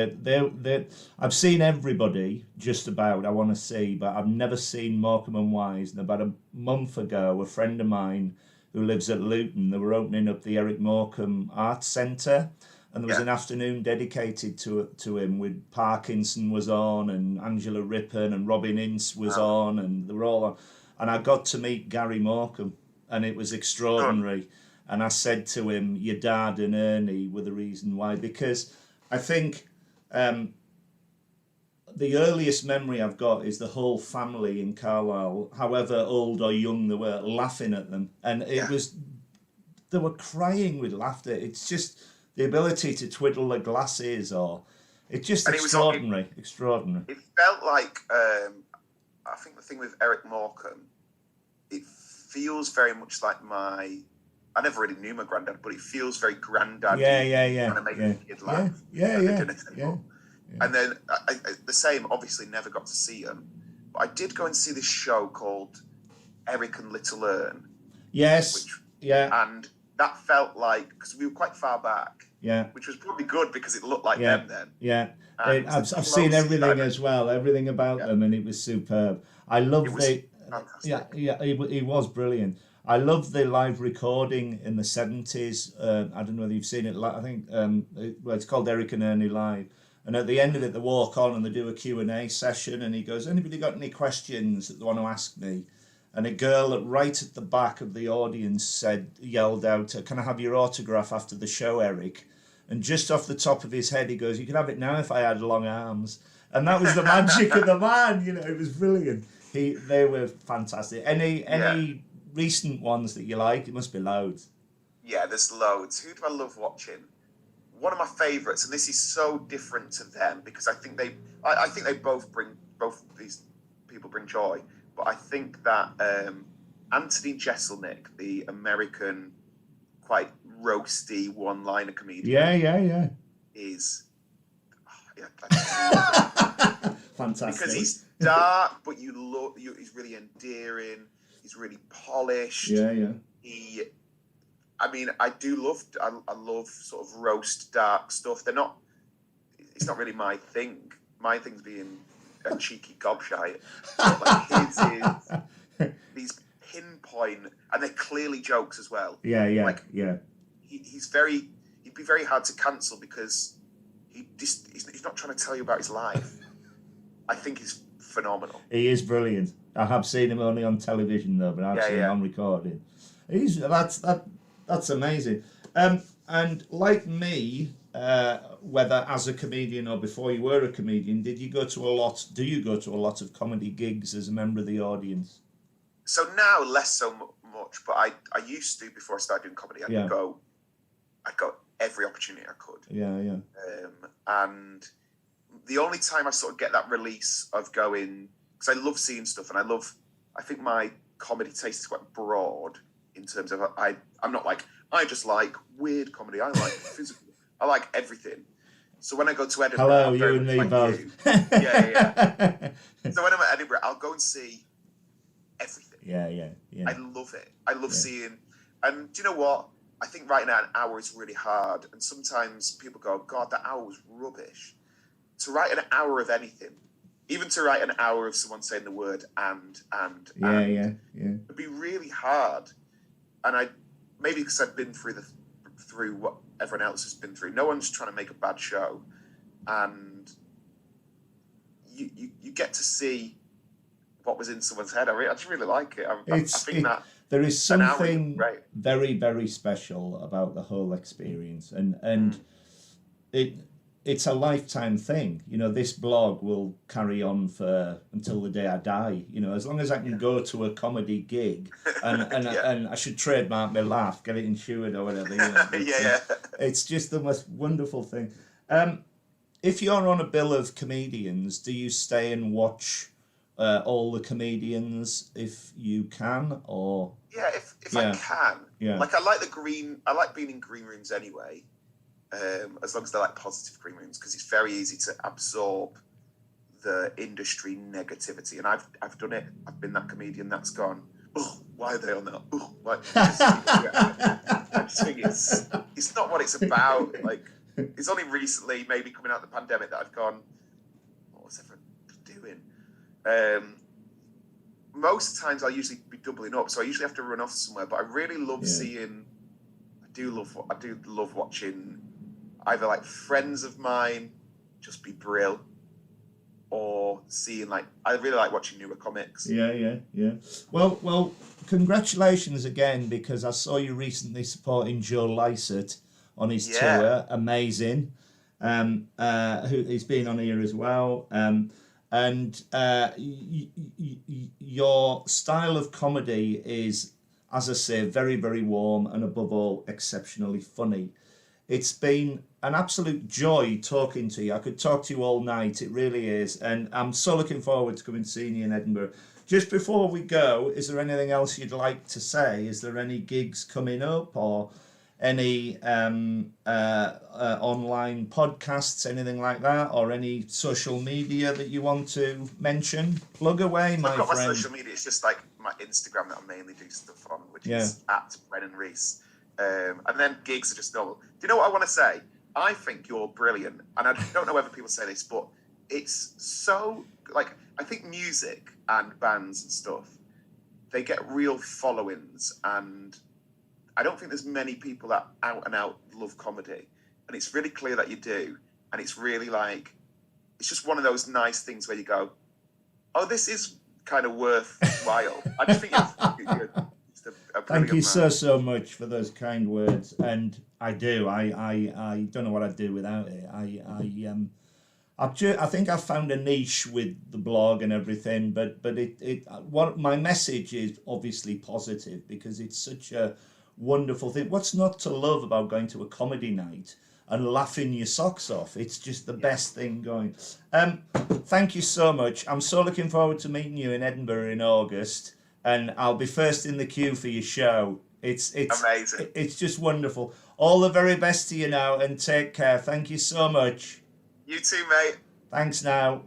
I've seen everybody just about. I want to see, but I've never seen Morecambe and Wise. And about a month ago, a friend of mine who lives at Luton, they were opening up the Eric Morecambe Arts Centre, and there was an afternoon dedicated to him, with Parkinson was on, and Angela Rippon and Robin Ince was on, and they were all on. And I got to meet Gary Morecambe, and it was extraordinary. And I said to him, your dad and Ernie were the reason why, because I think the earliest memory I've got is the whole family in Carlisle, however old or young they were, laughing at them. And it was, they were crying with laughter. It's just the ability to twiddle the glasses, or it's just And extraordinary, extraordinary. It felt like I think the thing with Eric Morecambe, it feels very much like I never really knew my granddad, but it feels very granddad. Yeah. Trying to make a kid laugh. Yeah. And then the same, obviously never got to see him, but I did go and see this show called Eric and Little Ern. Yes. And that felt like, because we were quite far back. Yeah. Which was probably good because it looked like them then. Yeah. I've seen everything as well, everything about them, and it was superb. I love he was brilliant. I love the live recording in the 70s. I don't know whether you've seen it. I think it's called Eric and Ernie Live. And at the end of it, they walk on and they do a Q&A session. And he goes, anybody got any questions that they want to ask me? And a girl right at the back of the audience yelled out, can I have your autograph after the show, Eric? And just off the top of his head, he goes, you can have it now if I had long arms. And that was the magic of the man. It was brilliant. They were fantastic. Any recent ones that you like? It must be loads. Yeah, there's loads. Who do I love watching? One of my favourites, and this is so different to them because I think they both these people bring joy. But I think that Anthony Jeselnik, the American, quite roasty one-liner comedian, is fantastic. Because he's dark, but he's really endearing. He's really polished. Yeah. I love sort of roast dark stuff. It's not really my thing. My thing's being a cheeky gobshite. Like his is these pinpoint, and they're clearly jokes as well. Yeah. He'd be very hard to cancel because he's not trying to tell you about his life. I think he's phenomenal. He is brilliant. I have seen him only on television though, but I've seen him on recording. That's amazing. And like me, whether as a comedian or before you were a comedian, do you go to a lot of comedy gigs as a member of the audience? So now less so much, but I used to before I started doing comedy. I'd go every opportunity I could. Yeah. And the only time I sort of get that release of going, because I love seeing stuff, and I think my comedy taste is quite broad in terms of I'm not like, I just like weird comedy. I like physical. I like everything. So when I go to Edinburgh, hello, you and me both. Yeah. So when I'm at Edinburgh, I'll go and see everything. Yeah. I love it. I love seeing. And do you know what? I think right now an hour is really hard, and sometimes people go, "God, that hour was rubbish." To write an hour of anything, even to write an hour of someone saying the word and, it'd be really hard. And maybe because I've been through what everyone else has been through. No one's trying to make a bad show, and you get to see what was in someone's head. I just really like it. I think that there is something very, very special about the whole experience, and it's a lifetime thing. This blog will carry on until the day I die. As long as I can go to a comedy gig, and I should trademark my laugh, get it insured or whatever. It's just the most wonderful thing. If you're on a bill of comedians, do you stay and watch all the comedians if you can, or? Yeah, if I can. Yeah. Like I like being in green rooms anyway. As long as they're like positive green rooms, because it's very easy to absorb the industry negativity, and I've done it. I've been that comedian that's gone, oh, why are they on that? Oh, why? I just think it's not what it's about. Like, it's only recently, maybe coming out of the pandemic, that I've gone, what was everyone doing? Most times I'll usually be doubling up, so I usually have to run off somewhere. But I really love seeing. I do love watching either like friends of mine just be brill, or seeing I really like watching newer comics. Yeah. Well, congratulations again, because I saw you recently supporting Joe Lycett on his tour. Amazing. He's been on here as well. And your style of comedy is, as I say, very, very warm and above all exceptionally funny. It's been an absolute joy talking to you. I could talk to you all night. It really is. And I'm so looking forward to coming and seeing you in Edinburgh. Just before we go, is there anything else you'd like to say? Is there any gigs coming up or any online podcasts, anything like that, or any social media that you want to mention? Plug away, my I've got friend. my social media. It's just like my Instagram that I mainly do stuff on, which is at Brennan Reece. And then gigs are just normal. Do you know what I want to say? I think you're brilliant. And I don't know whether people say this, but it's so, like, I think music and bands and stuff, they get real followings. And I don't think there's many people that out and out love comedy. And it's really clear that you do. And it's really like, it's just one of those nice things where you go, oh, this is kind of worthwhile. I just think you're just a Thank you man. so much for those kind words. And I do. I don't know what I'd do without it. I think I've found a niche with the blog and everything, but what my message is obviously positive because it's such a wonderful thing. What's not to love about going to a comedy night and laughing your socks off? It's just the best thing going. Thank you so much. I'm so looking forward to meeting you in Edinburgh in August, and I'll be first in the queue for your show. It's amazing. It's just wonderful. All the very best to you now, and take care. Thank you so much. You too, mate. Thanks now.